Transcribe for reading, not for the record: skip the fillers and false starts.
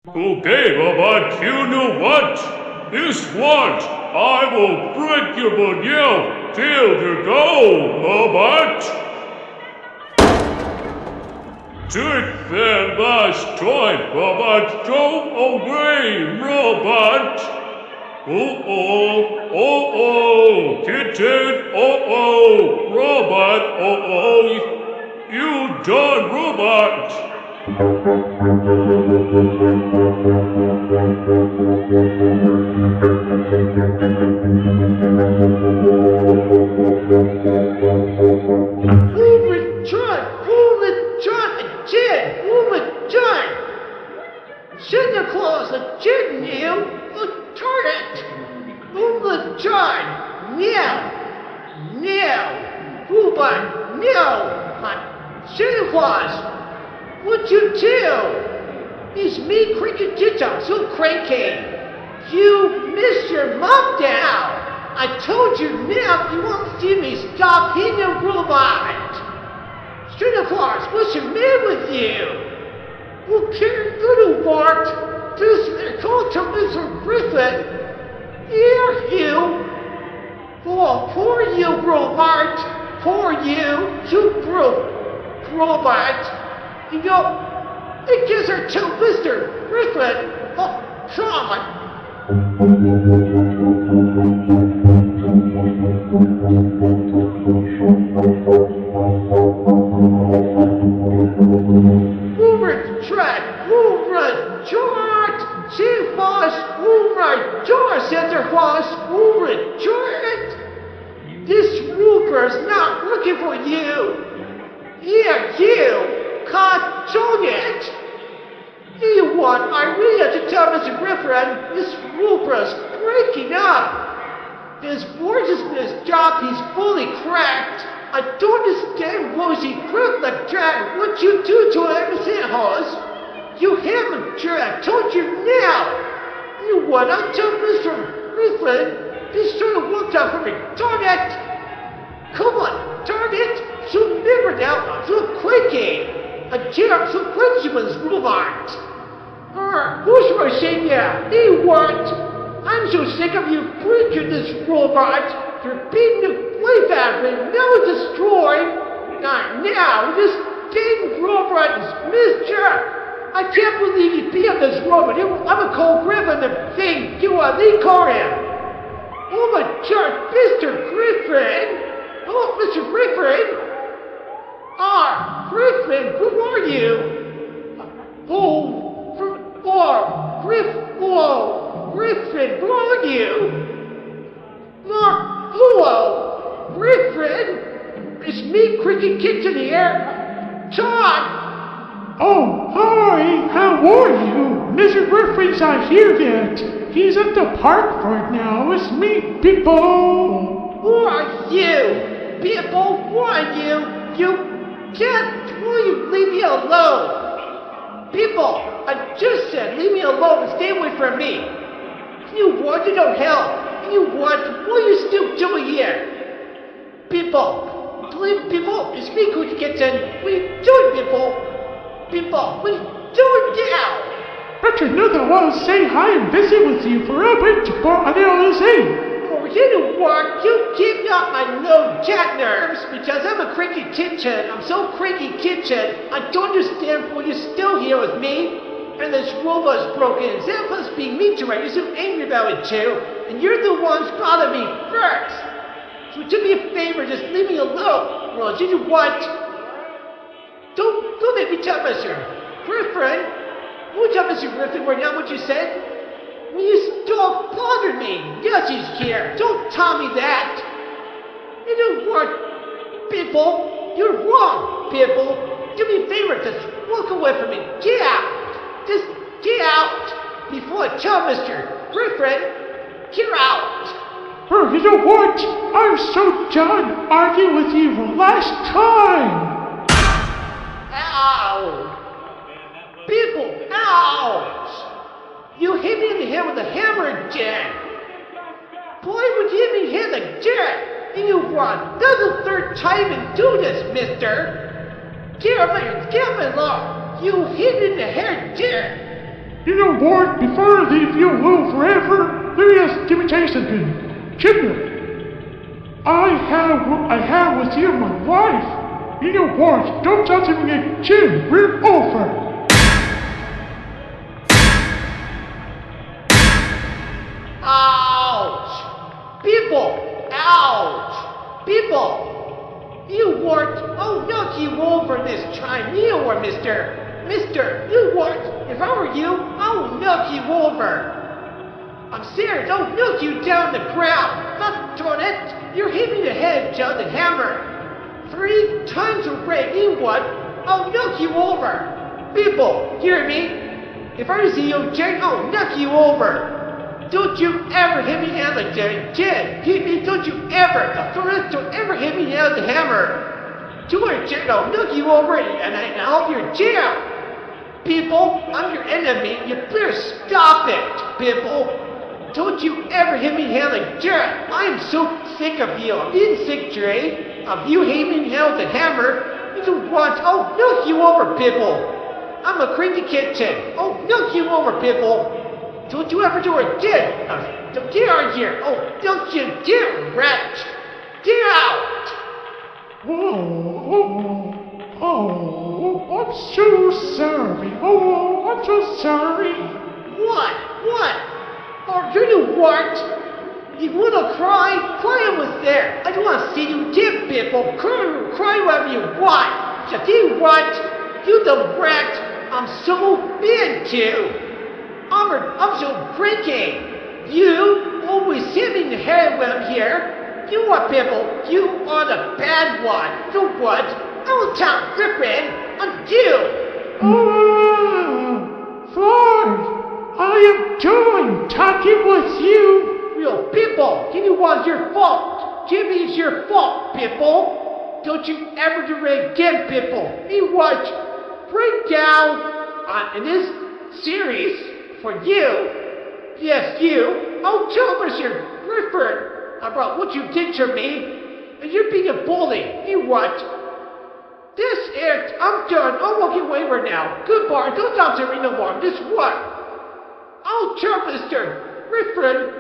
Okay, but you know what? This once I will break your model till you go, robot. Take the last time, robot. Go away, robot. Kitten. Robot. You done, robot. Santa Claus, a kid, you, a turret. John, no, Ruben, no, Santa Claus, what you do? It's me, Cricket Kitten, so cranky. You missed your mom down. I told you now if you won't see me, stop being a robot. Santa Claus, what's the matter with you? Okay, little Bart, this is called to Mr. Griffin. Here, you. Oh, poor you, robot. Poor you broke robot. You know, it gives her to Mr. Griffin. Oh, trauma. This Rupert not looking for you. Here, you, control it. You want, I really have to tell Mr. Griffin, this Rupert's breaking up. This gorgeousness job he's fully cracked. I don't understand Rosie Griffin Jack, what you do to him, house. You haven't, Jack, told you now. You want to tell Mr. Griffin, this sort of worked out for me. Darn it! Come on, darn it! So remember now, I'm so quaking. A jerk so crazy was robot. Who's my saying now? Hey, what? I'm so sick of you breaking this robot. You're beating the life out of it. Now it's destroyed. Not now. This dang robot is mischief. I can't believe you beat up this robot. I'm a cold Griffin the thing. You are the call him. Oh my God, Mr. Griffin! Oh, Mr. Griffin! Griffin, who are you? Griffin, who are you? Hello, Griffin! It's me, Cricket Kitten here. John! Oh, hi, how are you? Mr. Griffin's not here yet. He's at the park right now. It's me, Bibble. Who are you? Bibble, who are you? You can't. Will you leave me alone? Bibble, I just said leave me alone and stay away from me. You want to know help? You want? What are you still doing here? Bibble, Bibble, it's me, Cricket Kitten. What are you doing, Bibble? Bibble, what are you doing now? But you know that I want to say hi and visit with you for a bit, but I don't say. Oh, you know what? You keep up my no cat nerves because I'm a cranky kitten. I'm so cranky kitten. I don't understand why you're still here with me. And this robot's broken. And that must be me too, right? You're so angry about it too. And you're the ones bothering me first. So do me a favor, just leave me alone. Well, you know what? Don't make me tell Mr. Griffin. Won't tell Mr. Griffin right now what you said? Will you stop bothering me? Yes, he's here. Don't tell me that. You know what, Bibble? You're wrong, Bibble. Do me a favor, just walk away from me. Get out. Just get out before I tell Mr. Griffin. Get out. Oh, you know what? I'm so done arguing with you the last time. Ow! Bibble, ouch! You hit me in the head with a hammer again! Boy, would you hit me in the head again! And you run! That's the third time and do this, mister! Get up my law! You hit me in the head again! You know what? Before I leave you alone forever, let me tell you something. Kitten, I have with you my wife. You know what? Don't talk to me again. We're over. Ouch! People! Ouch! People! You weren't. I'll knock you over this time. You were, mister. Mister, you weren't. If I were you, I would knock you over. I'm serious. I'll knock you down the ground. Not darn it. You're hitting the head, Joe, the hammer. 3 times a break. You what? I'll knock you over. People, hear me? If I see you, Jake, I'll knock you over. Don't you ever hit me down like that again. Hit me, don't you ever. Don't ever hit me down with the hammer. Do it, Jake. I'll knock you over and I hope you're jail. People, I'm your enemy. You better stop it, people. Don't you ever hit me down like that. I am so sick of you. I'm getting sick, Dre. Of you hitting me down with the hammer. You don't want. I'll knock you over, people. I'm a cranky kitten. I'll knock you over, people. Don't you ever do it again! Don't get out of here! Oh, don't you dare, rat! Get out! I'm so sorry. Oh, I'm so sorry. What? What? Oh, you what? You wanna cry? Cry was there. I don't wanna see you give people. Cry whatever you want. Just you what? You the rat. I'm so bad too. I'm so cranky. You always hit me in the head when I'm here. You are people. You are the bad one. So what? I will tell Griffin on you. Ford, I am done talking with you. Real people, Jimmy was your fault. Jimmy is your fault, people. Don't you ever do it again, people. He was breakdown in this series. For you, yes, you, I'll tell Mr. Griffin about what you did to me, and you're being a bully. You what? This it. I'm done. I'll walk away right now. Goodbye. Don't talk to me no more. This what? I'll tell Mr. Griffin